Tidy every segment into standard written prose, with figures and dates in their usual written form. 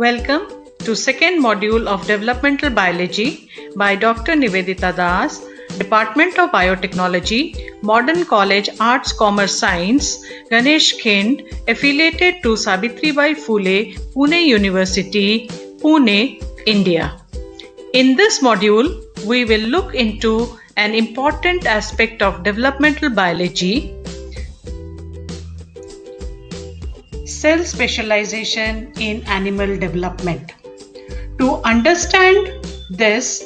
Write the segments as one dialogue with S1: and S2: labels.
S1: Welcome to second module of Developmental Biology by Dr. Nivedita Das, Department of Biotechnology, Modern College Arts Commerce Science, Ganesh Khind, affiliated to Savitribai Phule, Pune University, Pune, India. In this module, we will look into an important aspect of developmental biology, cell specialization in animal development. To understand this,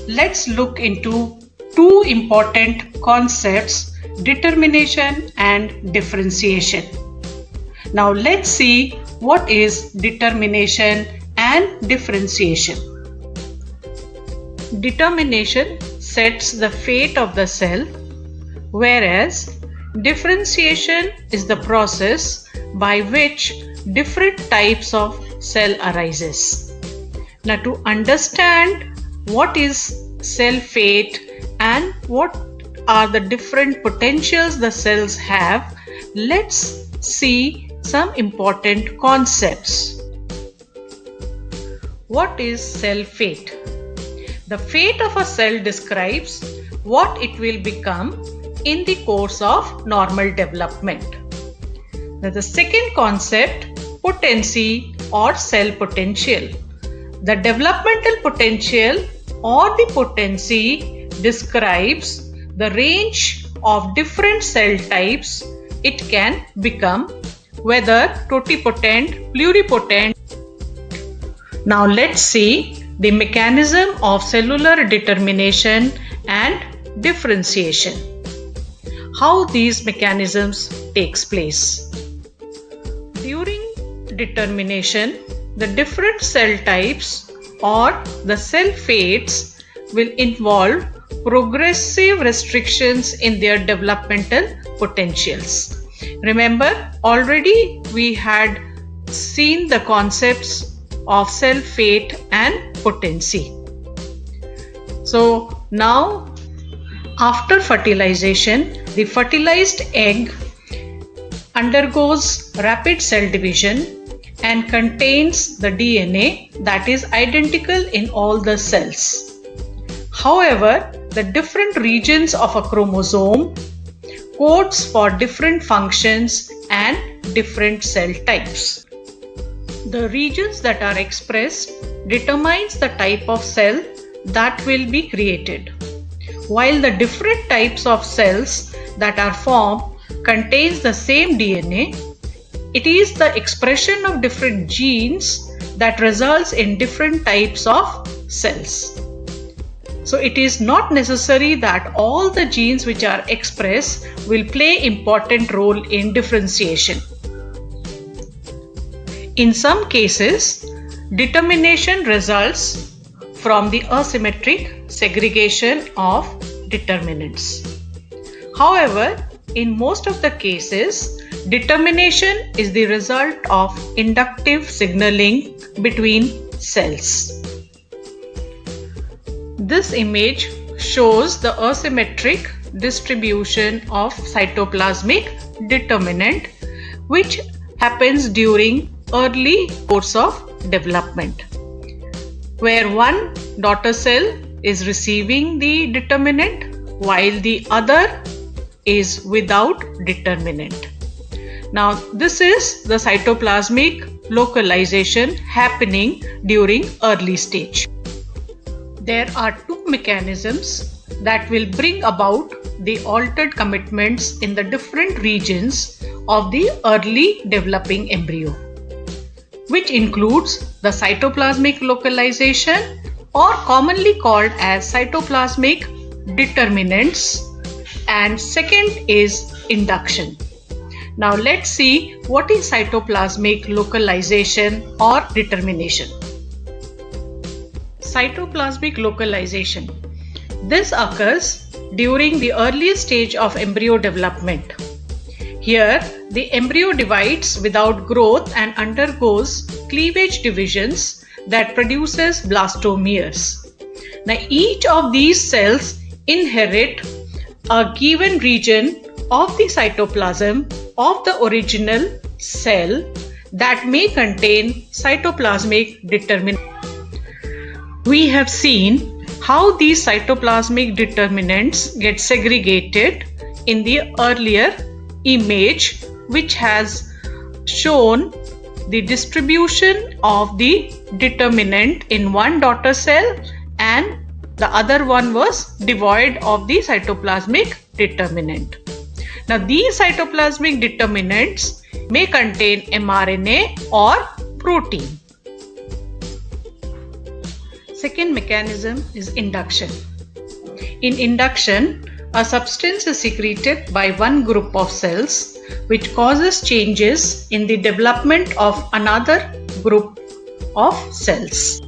S1: let's look into two important concepts, determination and differentiation. Now let's see what is determination and differentiation. Determination sets the fate of the cell, whereas differentiation is the process by which different types of cell arises. Now, to understand what is cell fate and what are the different potentials the cells have, let's see some important concepts. What is cell fate? The fate of a cell describes what it will become in the course of normal development. Now, the second concept, potency or cell potential. The developmental potential or the potency describes the range of different cell types it can become, whether totipotent, pluripotent. Now let's see the mechanism of cellular determination and differentiation. How these mechanisms takes place. During determination, the different cell types or the cell fates will involve progressive restrictions in their developmental potentials. Remember, already we had seen the concepts of cell fate and potency. So now, after fertilization, the fertilized egg undergoes rapid cell division and contains the DNA that is identical in all the cells. However, the different regions of a chromosome codes for different functions and different cell types. The regions that are expressed determines the type of cell that will be created. While the different types of cells that are formed contains the same DNA, it is the expression of different genes that results in different types of cells. So it is not necessary that all the genes which are expressed will play important role in differentiation. In some cases, determination results from the asymmetric segregation of determinants. However, in most of the cases, determination is the result of inductive signaling between cells. This image shows the asymmetric distribution of cytoplasmic determinant, which happens during early course of development, where one daughter cell is receiving the determinant while the other is without determinant. Now this is the cytoplasmic localization happening during early stage. There are two mechanisms that will bring about the altered commitments in the different regions of the early developing embryo, which includes the cytoplasmic localization, or commonly called as cytoplasmic determinants, and second is induction. Now let's see what is cytoplasmic localization or determination. Cytoplasmic localization. This occurs during the earliest stage of embryo development. Here, the embryo divides without growth and undergoes cleavage divisions that produces blastomeres. Now, each of these cells inherit a given region of the cytoplasm of the original cell that may contain cytoplasmic determinants. We have seen how these cytoplasmic determinants get segregated in the earlier image, which has shown the distribution of the determinant in one daughter cell and the other one was devoid of the cytoplasmic determinant. Now these cytoplasmic determinants may contain mRNA or protein. Second mechanism is induction. In induction, a substance is secreted by one group of cells which causes changes in the development of another group of cells.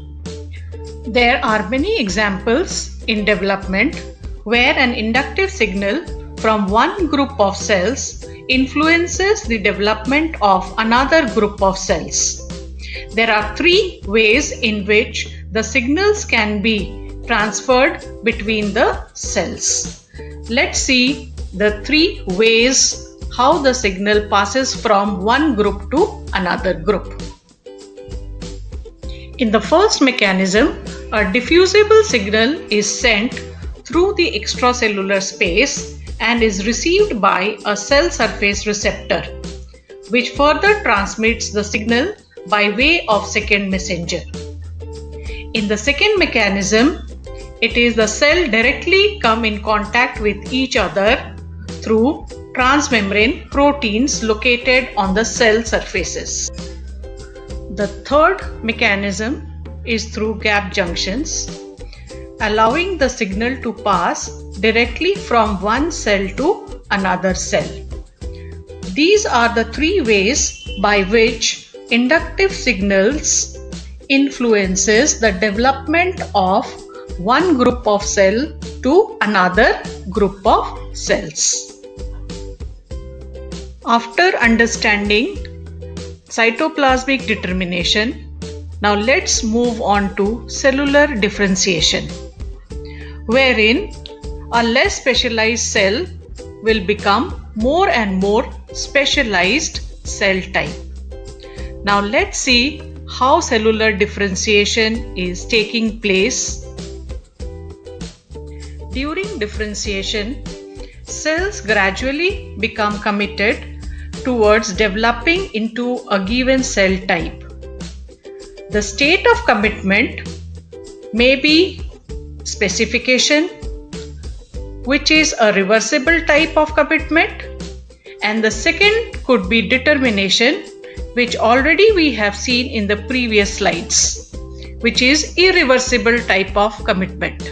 S1: There are many examples in development where an inductive signal from one group of cells influences the development of another group of cells. There are three ways in which the signals can be transferred between the cells. Let's see the three ways how the signal passes from one group to another group. In the first mechanism, a diffusible signal is sent through the extracellular space and is received by a cell surface receptor, which further transmits the signal by way of second messenger. In the second mechanism, it is the cell directly come in contact with each other through transmembrane proteins located on the cell surfaces. The third mechanism is through gap junctions, allowing the signal to pass directly from one cell to another cell. These are the three ways by which inductive signals influences the development of one group of cell to another group of cells. After understanding cytoplasmic determination, now let's move on to cellular differentiation, wherein a less specialized cell will become more and more specialized cell type. Now let's see how cellular differentiation is taking place. During differentiation, cells gradually become committed towards developing into a given cell type. The state of commitment may be specification, which is a reversible type of commitment, and the second could be determination, which already we have seen in the previous slides, which is irreversible type of commitment.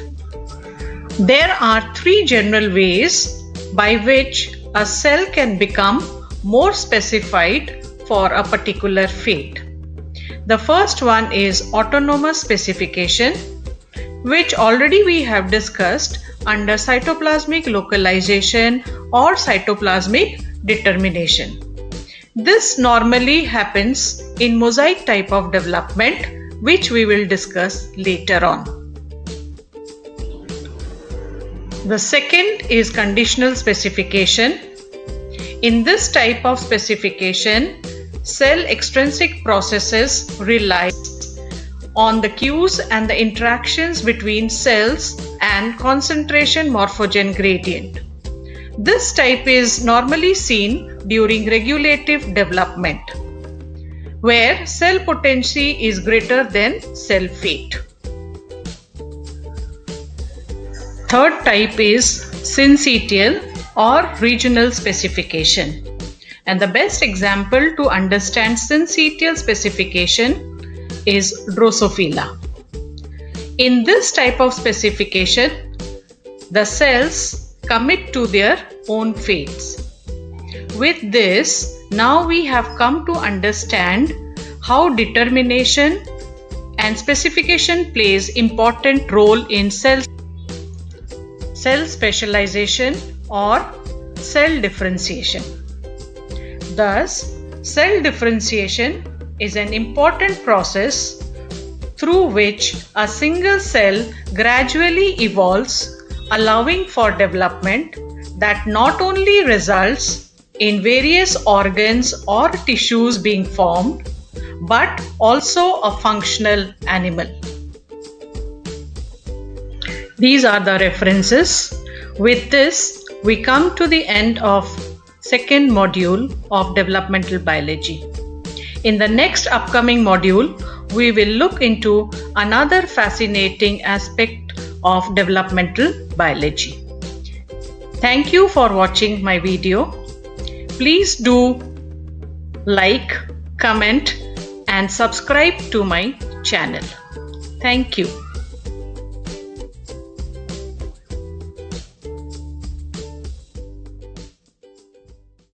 S1: There are three general ways by which a cell can become more specified for a particular fate. The first one is autonomous specification, which already we have discussed under cytoplasmic localization or cytoplasmic determination. This normally happens in mosaic type of development, which we will discuss later on. The second is conditional specification. In this type of specification, cell extrinsic processes rely on the cues and the interactions between cells and concentration morphogen gradient. This type is normally seen during regulative development, where cell potency is greater than cell fate. Third type is syncytial or regional specification. And the best example to understand syncytial specification is Drosophila. In this type of specification, the cells commit to their own fates. With this, now we have come to understand how determination and specification plays important role in cell specialization or cell differentiation. Thus, cell differentiation is an important process through which a single cell gradually evolves, allowing for development that not only results in various organs or tissues being formed, but also a functional animal. These are the references. With this, we come to the end of second module of developmental biology. In the next upcoming module, we will look into another fascinating aspect of developmental biology. Thank you for watching my video. Please do like, comment and subscribe to my channel. Thank you.